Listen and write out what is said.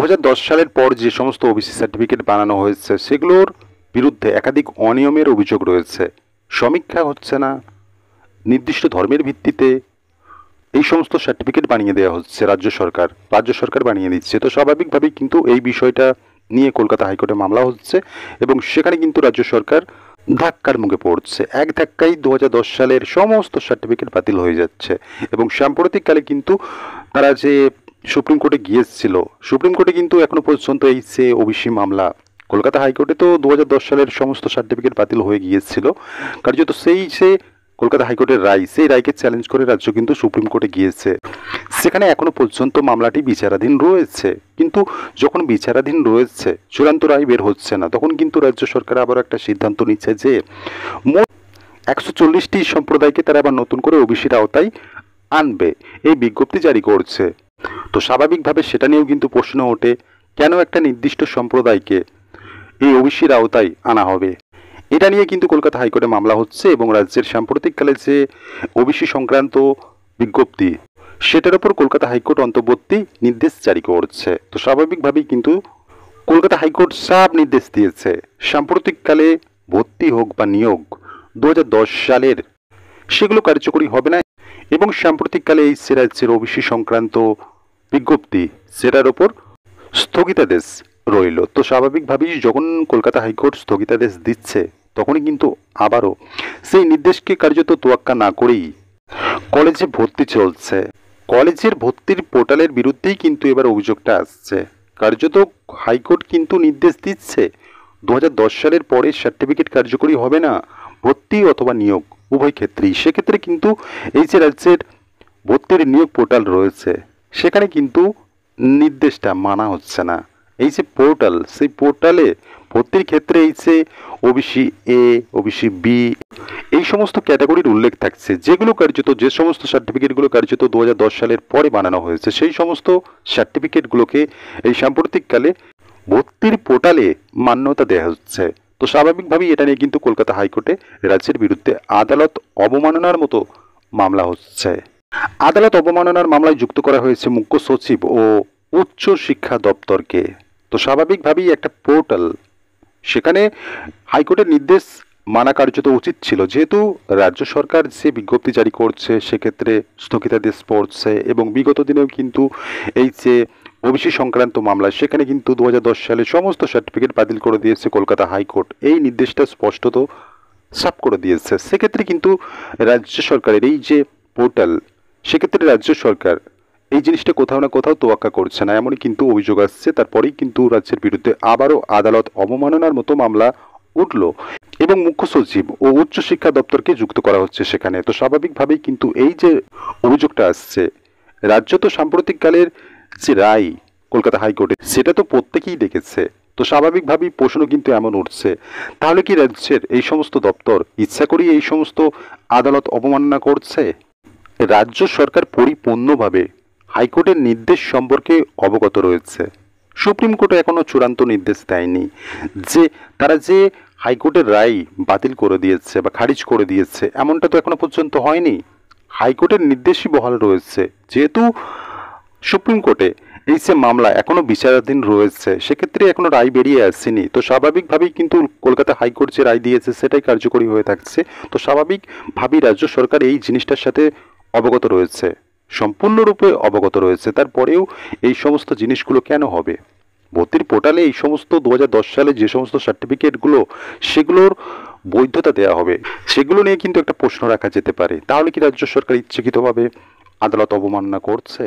2010 সালের পর যে সমস্ত ওবিসি সার্টিফিকেট বানানো হয়েছে সেগুলোর বিরুদ্ধে একাধিক অনিয়মের অভিযোগ রয়েছে। সমীক্ষা হচ্ছে না, নির্দিষ্ট ধর্মের ভিত্তিতে এই সমস্ত সার্টিফিকেট বানিয়ে দেওয়া হচ্ছে। রাজ্য সরকার বানিয়ে দিচ্ছে। তো স্বাভাবিকভাবেই কিন্তু এই বিষয়টা নিয়ে কলকাতা হাইকোর্টে মামলা হচ্ছে এবং সেখানে কিন্তু রাজ্য সরকার ধাক্কার মুখে পড়ছে। এক ধাক্কায় 2010 সালের সমস্ত সার্টিফিকেট বাতিল হয়ে যাচ্ছে এবং সাম্প্রতিককালে কিন্তু তারা যে সুপ্রিম কোর্টে গিয়েছিল, সুপ্রিম কোর্টে কিন্তু এখনো পর্যন্ত এই যে ওবিসি মামলা, কলকাতা হাইকোর্টে তো 2010 সালের সমস্ত সার্টিফিকেট বাতিল হয়ে গিয়েছিল, কার্যত সেই যে কলকাতা হাইকোর্টের রায়, সেই রায়কে চ্যালেঞ্জ করে রাজ্য কিন্তু সুপ্রিম কোর্টে গিয়েছে। সেখানে এখনো পর্যন্ত মামলাটি বিচারাধীন রয়েছে। কিন্তু যখন বিচারাধীন রয়েছে, চূড়ান্ত রায় বের হচ্ছে না, তখন কিন্তু রাজ্য সরকার আবার একটা সিদ্ধান্ত নিচ্ছে যে মোট 140টি সম্প্রদায়কে তারা আবার নতুন করে ওবিসির আওতায় আনবে, এই বিজ্ঞপ্তি জারি করছে। তো স্বাভাবিকভাবে সেটা নিয়েও কিন্তু প্রশ্ন ওঠে, কেন একটা নির্দিষ্ট সম্প্রদায়কে এই ওবিসির আওতায় আনা হবে। এটা নিয়ে কিন্তু কলকাতা হাইকোর্টে মামলা হচ্ছে এবং রাজ্যের সাম্প্রতিককালে যে ওবিসি সংক্রান্ত বিজ্ঞপ্তি, সেটার উপর কলকাতা হাইকোর্ট অন্তর্বর্তী নির্দেশ জারি করছে। তো স্বাভাবিকভাবেই কিন্তু কলকাতা হাইকোর্ট সাফ নির্দেশ দিয়েছে, সাম্প্রতিককালে ভর্তি হোক বা নিয়োগ 2010 সালের, সেগুলো কার্যকরী হবে না এবং সাম্প্রতিককালে এই রাজ্যের ওবিসি সংক্রান্ত বিজ্ঞপ্তি, সেটার ওপর স্থগিতাদেশ রইল। তো স্বাভাবিকভাবেই যখন কলকাতা হাইকোর্ট স্থগিতাদেশ দিচ্ছে, তখনই কিন্তু আবারও সেই নির্দেশকে কার্যত তোয়াক্কা না করেই কলেজে ভর্তি চলছে। কলেজের ভর্তির পোর্টালের বিরুদ্ধেই কিন্তু এবার অভিযোগটা আসছে। কার্যত হাইকোর্ট কিন্তু নির্দেশ দিচ্ছে 2010 সালের পরে সার্টিফিকেট কার্যকরী হবে না, ভর্তি অথবা নিয়োগ উভয় ক্ষেত্রেই। সেক্ষেত্রে কিন্তু এই যে রাজ্যের ভর্তির নিয়োগ পোর্টাল রয়েছে, সেখানে কিন্তু নির্দেশটা মানা হচ্ছে না। এই যে পোর্টাল, সেই পোর্টালে ভর্তির ক্ষেত্রে এই যে ওবিসি এ, ওবিসি বি, এই সমস্ত ক্যাটাগরির উল্লেখ থাকছে, যেগুলো কার্যত, যে সমস্ত সার্টিফিকেটগুলো কার্যত 2010 সালের পরে বানানো হয়েছে, সেই সমস্ত সার্টিফিকেটগুলোকে এই সাম্প্রতিককালে ভর্তির পোর্টালে মান্যতা দেওয়া হচ্ছে। তো স্বাভাবিকভাবেই এটা নিয়ে কিন্তু কলকাতা হাইকোর্টে রাজ্যের বিরুদ্ধে আদালত অবমাননার মতো মামলা হচ্ছে। আদালত অবমাননার মামলায় যুক্ত করা হয়েছে মুখ্য সচিব ও উচ্চ শিক্ষা দপ্তরকে। তো স্বাভাবিকভাবেই একটা পোর্টাল, সেখানে হাইকোর্টের নির্দেশ মানা কার্যত উচিত ছিল, যেহেতু রাজ্য সরকার যে বিজ্ঞপ্তি জারি করছে সেক্ষেত্রে স্থগিতাদেশ পড়ছে এবং বিগত দিনেও কিন্তু এই যে ওবিসি সংক্রান্ত মামলা, সেখানে কিন্তু 2010 সালে সমস্ত সার্টিফিকেট বাতিল করে দিয়েছে কলকাতা হাইকোর্ট। এই নির্দেশটা স্পষ্টত সাফ করে দিয়েছে। সেক্ষেত্রে কিন্তু রাজ্য সরকারের এই যে পোর্টাল, সেক্ষেত্রে রাজ্য সরকার এই জিনিসটা কোথাও না কোথাও তোয়াক্কা করছে না, এমনই কিন্তু অভিযোগ আসছে। তারপরেই কিন্তু রাজ্যের বিরুদ্ধে আবারও আদালত অবমাননার মতো মামলা উঠল এবং মুখ্য সচিব ও উচ্চ শিক্ষা দপ্তরকে যুক্ত করা হচ্ছে সেখানে। তো স্বাভাবিকভাবেই কিন্তু এই যে অভিযোগটা আসছে, রাজ্য তো সাম্প্রতিককালের যে রায় কলকাতা হাইকোর্টে, সেটা তো প্রত্যেকেই দেখেছে। তো স্বাভাবিকভাবেই প্রশ্ন কিন্তু এমন উঠছে, তাহলে কি রাজ্যের এই সমস্ত দপ্তর ইচ্ছা করেই এই সমস্ত আদালত অবমাননা করছে? রাজ্য সরকার পরিপূর্ণভাবে হাইকোর্টের নির্দেশ সম্পর্কে অবগত রয়েছে। সুপ্রিম কোর্টে এখনও চূড়ান্ত নির্দেশ দেয়নি যে তারা যে হাইকোর্টের রায় বাতিল করে দিয়েছে বা খারিজ করে দিয়েছে, এমনটা তো এখনো পর্যন্ত হয়নি। হাইকোর্টের নির্দেশই বহাল রয়েছে। যেহেতু সুপ্রিম কোর্টে এই যে মামলা এখনও বিচারাধীন রয়েছে, সেক্ষেত্রে এখনও রায় বেরিয়ে আসেনি। তো স্বাভাবিকভাবেই কিন্তু কলকাতা হাইকোর্ট যে রায় দিয়েছে সেটাই কার্যকরী হয়ে থাকছে। তো স্বাভাবিকভাবেই রাজ্য সরকার এই জিনিসটার সাথে অবগত রয়েছে, সম্পূর্ণরূপে অবগত রয়েছে। তারপরেও এই সমস্ত জিনিসগুলো কেন হবে? ভর্তির পোর্টালে এই সমস্ত 2010 সালে যে সমস্ত সার্টিফিকেটগুলো, সেগুলোর বৈধতা দেওয়া হবে, সেগুলো নিয়ে কিন্তু একটা প্রশ্ন রাখা যেতে পারে। তাহলে কি রাজ্য সরকার ইচ্ছাকৃতভাবে আদালত অবমাননা করছে?